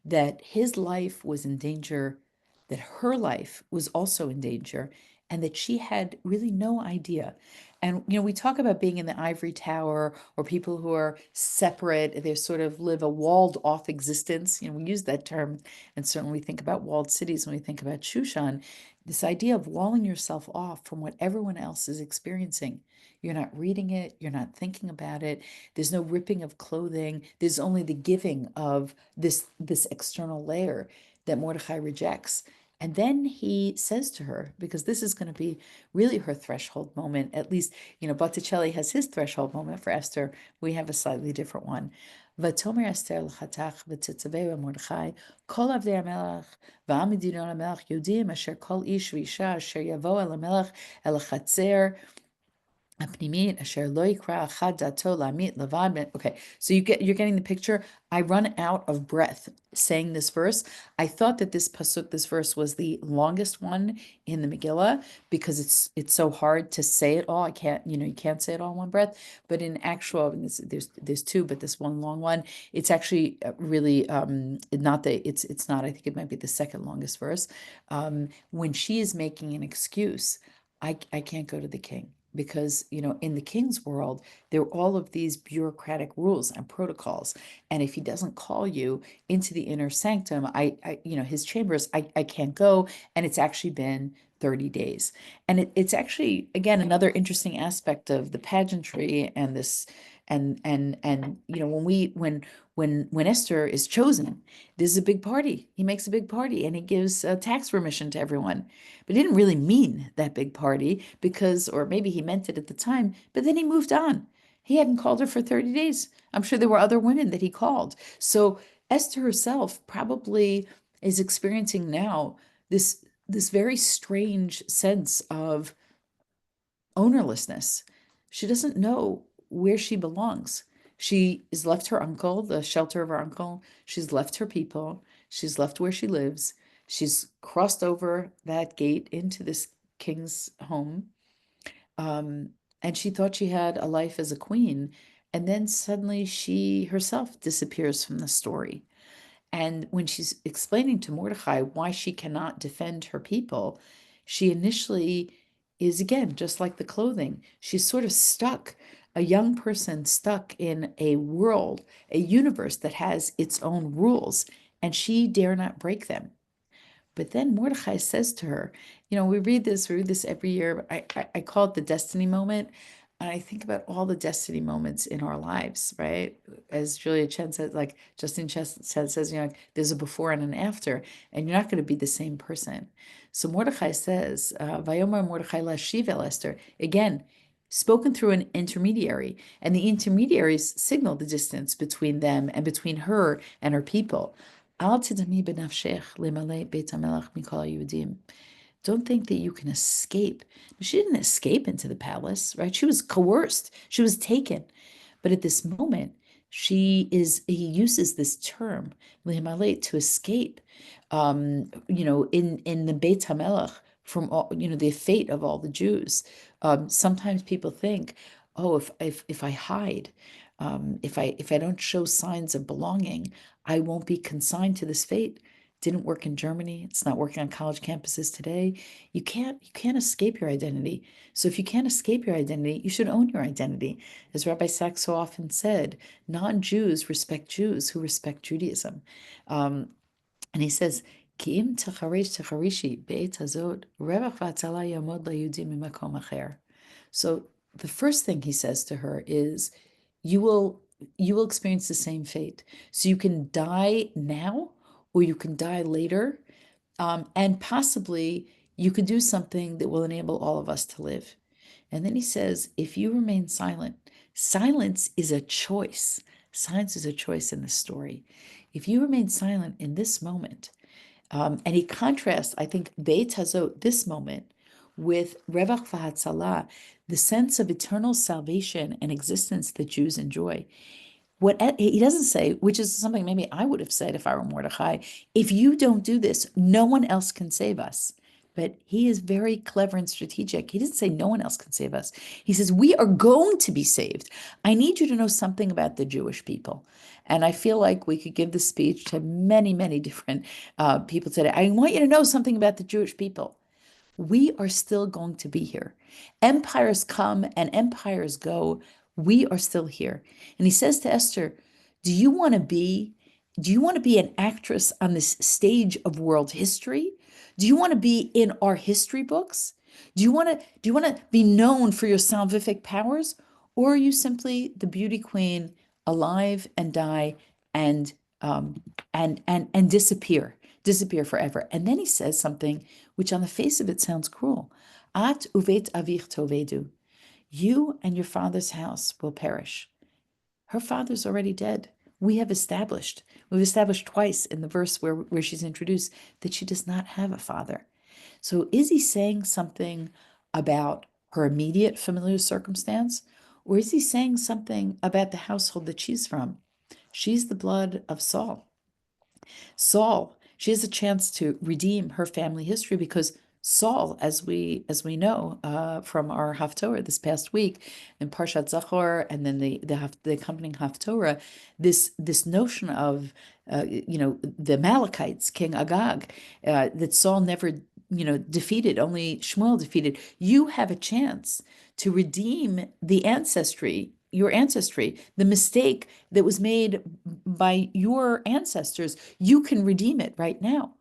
that his life was in danger, that her life was also in danger, and that she had really no idea. And, we talk about being in the ivory tower or people who are separate, they sort of live a walled off existence. We use that term, and certainly we think about walled cities when we think about Shushan. This idea of walling yourself off from what everyone else is experiencing. You're not reading it, you're not thinking about it. There's no ripping of clothing. There's only the giving of this external layer that Mordechai rejects. And then he says to her, because this is going to be really her threshold moment, at least, Botticelli has his threshold moment for Esther. We have a slightly different one. V'tomer Esther l'chatach v'tzitzavei Mordechai kol avdei hamelech v'am medinon hamelech yodim asher kol ish v'isha asher yavo el hamelech el chatzer. Okay, so you're getting the picture. I run out of breath saying this verse. I thought that this verse was the longest one in the Megillah because it's so hard to say it all. I can't, you can't say it all in one breath. But in actual, there's two, but this one long one, it's actually really not it's not. I think it might be the second longest verse. When she is making an excuse, I can't go to the king. Because, in the king's world, there are all of these bureaucratic rules and protocols. And if he doesn't call you into the inner sanctum, his chambers, I can't go. And it's actually been 30 days. And it's actually, again, another interesting aspect of the pageantry and this, and when Esther is chosen, there's a big party. He makes a big party and he gives a tax remission to everyone. But he didn't really mean that big party or maybe he meant it at the time, but then he moved on. He hadn't called her for 30 days. I'm sure there were other women that he called. So Esther herself probably is experiencing now this very strange sense of ownerlessness. She doesn't know where she belongs. She has left her uncle, the shelter of her uncle. She's left her people. She's left where she lives. She's crossed over that gate into this king's home. And she thought she had a life as a queen. And then suddenly she herself disappears from the story. And when she's explaining to Mordechai why she cannot defend her people, she initially is, again, just like the clothing. She's sort of stuck, a young person stuck in a world, a universe that has its own rules, and she dare not break them. But then Mordechai says to her, we read this every year. I call it the destiny moment. And I think about all the destiny moments in our lives, right? As Julia Chen said, like Justine Chen says, there's a before and an after, and you're not going to be the same person. So Mordechai says, Vayomar Mordechai lashiv el Esther, again, spoken through an intermediary, and the intermediaries signal the distance between them and between her and her people. Al tidami benafshech lemale beit hamelech mikol Yehudim. Don't think that you can escape. She didn't escape into the palace, right? She was coerced. She was taken. But at this moment, he uses this term, lehemalet, to escape, in the Beit HaMelech from all, the fate of all the Jews. Sometimes people think, oh, if I hide, if I don't show signs of belonging, I won't be consigned to this fate. Didn't work in Germany. It's not working on college campuses today. You can't escape your identity. So if you can't escape your identity, you should own your identity. As Rabbi Sacks so often said, non-Jews respect Jews who respect Judaism. And he says, "Ki'im techarishi be'et hazot, revach v'atzala yamod layudim mimakom acher." So the first thing he says to her is, you will experience the same fate. So you can die now, or you can die later, and possibly you could do something that will enable all of us to live. And then he says, if you remain silent, silence is a choice. Silence is a choice in this story. If you remain silent in this moment, and he contrasts, I think, Beit Hazot, this moment, with Revach V'Hatzalah, the sense of eternal salvation and existence that Jews enjoy. What he doesn't say, which is something maybe I would have said if I were Mordechai, if you don't do this, no one else can save us. But he is very clever and strategic. He doesn't say no one else can save us. He says, we are going to be saved. I need you to know something about the Jewish people. And I feel like we could give this speech to many, many different people today. I want you to know something about the Jewish people. We are still going to be here. Empires come and empires go. We are still here. And he says to Esther, do you want to be an actress on this stage of world history? Do you want to be in our history books? Do you want to be known for your salvific powers? Or are you simply the beauty queen, alive and die and disappear forever? And then he says something which on the face of it sounds cruel. At uvet avich tovedu. You and your father's house will perish. Her father's already dead. We've established twice in the verse where she's introduced that she does not have a father. So is he saying something about her immediate familiar circumstance? Or is he saying something about the household that she's from? She's the blood of Saul. She has a chance to redeem her family history because Saul, as we know from our Haftorah this past week in Parshat Zachor, and then the accompanying Haftorah, this notion of the Amalekites, King Agag, that Saul never defeated, only Shmuel defeated. You have a chance to redeem the your ancestry, the mistake that was made by your ancestors. You can redeem it right now.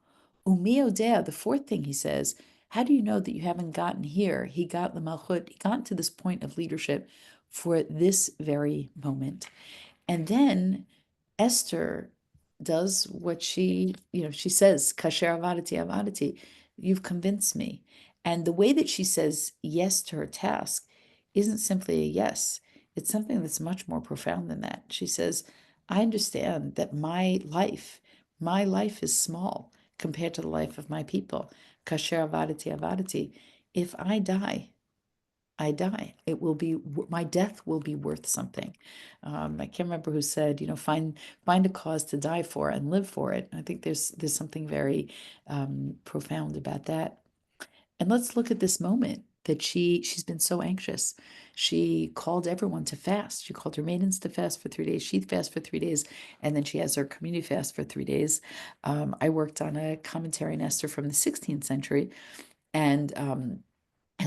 Umiodea, the fourth thing he says, how do you know that you haven't gotten here? He got the Malchut, he got to this point of leadership for this very moment. And then Esther does what she says, Kasher avadati avadati, you've convinced me. And the way that she says yes to her task isn't simply a yes. It's something that's much more profound than that. She says, I understand that my life is small compared to the life of my people. Kasher avadati avadati. If I die, I die. It will be, my death will be worth something. I can't remember who said, find a cause to die for and live for it. I think there's something very profound about that. And let's look at this moment that she's been so anxious. She called everyone to fast. She called her maidens to fast for 3 days. She fasted for 3 days, and then she has her community fast for 3 days. I worked on a commentary on Esther from the 16th century, and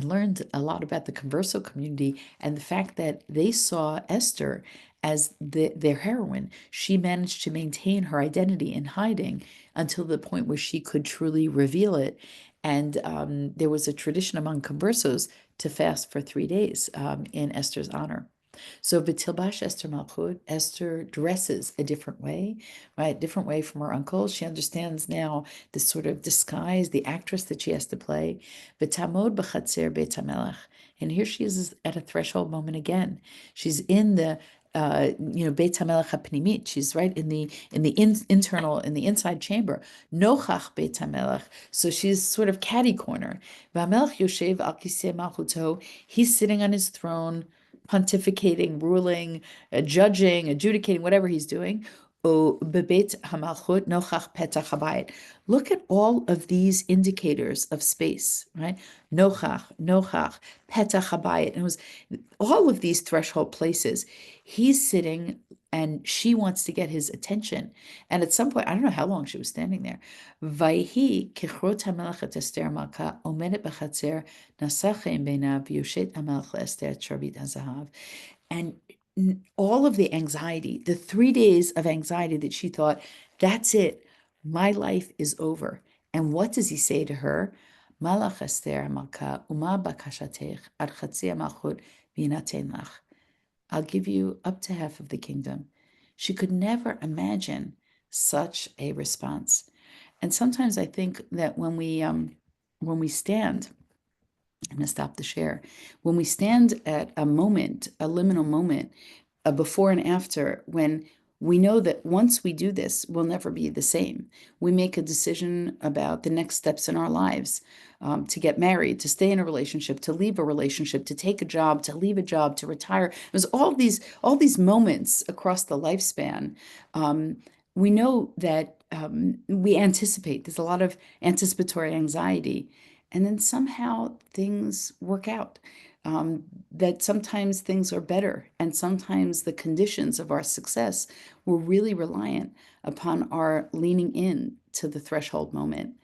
learned a lot about the Converso community and the fact that they saw Esther as their heroine. She managed to maintain her identity in hiding until the point where she could truly reveal it. And there was a tradition among Conversos to fast for 3 days in Esther's honor. So V'tilbash Esther Malchut, Esther dresses a different way, right? Different way from her uncle. She understands now this sort of disguise, the actress that she has to play. V'tamod b'chatzer Beit HaMelech. And here she is at a threshold moment again. She's in the Beit HaMelech HaPnimit. She's right in the internal, in the inside chamber. Nochach Beit HaMelech. So she's sort of catty corner. V'Hamelech Yoshev al Kisei Malchuto. He's sitting on his throne, pontificating, ruling, judging, adjudicating, whatever he's doing. Bebeit HaMalchut Nochach Petach HaBayit. Look at all of these indicators of space, right? Nochach, Petach HaBayit. And it was all of these threshold places. He's sitting and she wants to get his attention. And at some point, I don't know how long she was standing there. Vayhi kechrot hamelech et Esther malka omedet b'chatzer nasachem beinav yoshet hamelech Esther et sharbit hazahav. And all of the anxiety, the 3 days of anxiety that she thought, that's it, my life is over. And what does he say to her? Malach Esther malka uma bakashatech ad chatzi malchut v'yinaten lach. I'll give you up to half of the kingdom. She could never imagine such a response. And sometimes I think that when we stand, I'm going to stop the share. When we stand at a moment, a liminal moment, a before and after, when we know that once we do this, we'll never be the same. We make a decision about the next steps in our lives, to get married, to stay in a relationship, to leave a relationship, to take a job, to leave a job, to retire. There's all these moments across the lifespan. We know that we anticipate. There's a lot of anticipatory anxiety. And then somehow things work out. That sometimes things are better, and sometimes the conditions of our success were really reliant upon our leaning in to the threshold moment.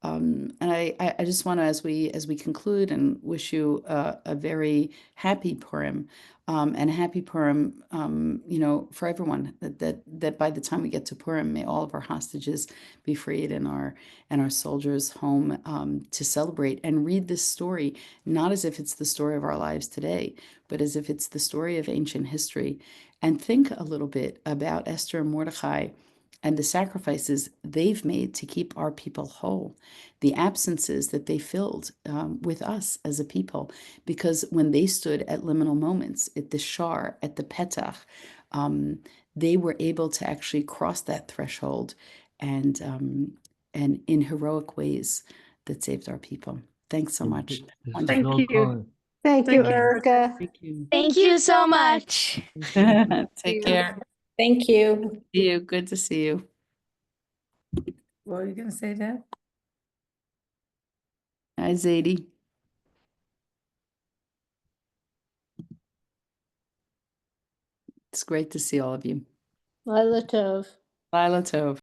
And I just want to, as we conclude, and wish you a very happy Purim, and a happy Purim, for everyone. That by the time we get to Purim, may all of our hostages be freed, and our soldiers home to celebrate and read this story, not as if it's the story of our lives today, but as if it's the story of ancient history, and think a little bit about Esther and Mordechai and the sacrifices they've made to keep our people whole, the absences that they filled with us as a people. Because when they stood at liminal moments, at the shar, at the petach, they were able to actually cross that threshold, and in heroic ways that saved our people. Thanks so much. Thank you. Thank you, Erica. Thank you. Thank you so much. Take care. Thank you. See you. Good to see you. What are you gonna say, Deb? Hi, Zadie. It's great to see all of you. Lila Tov. Lila Tov.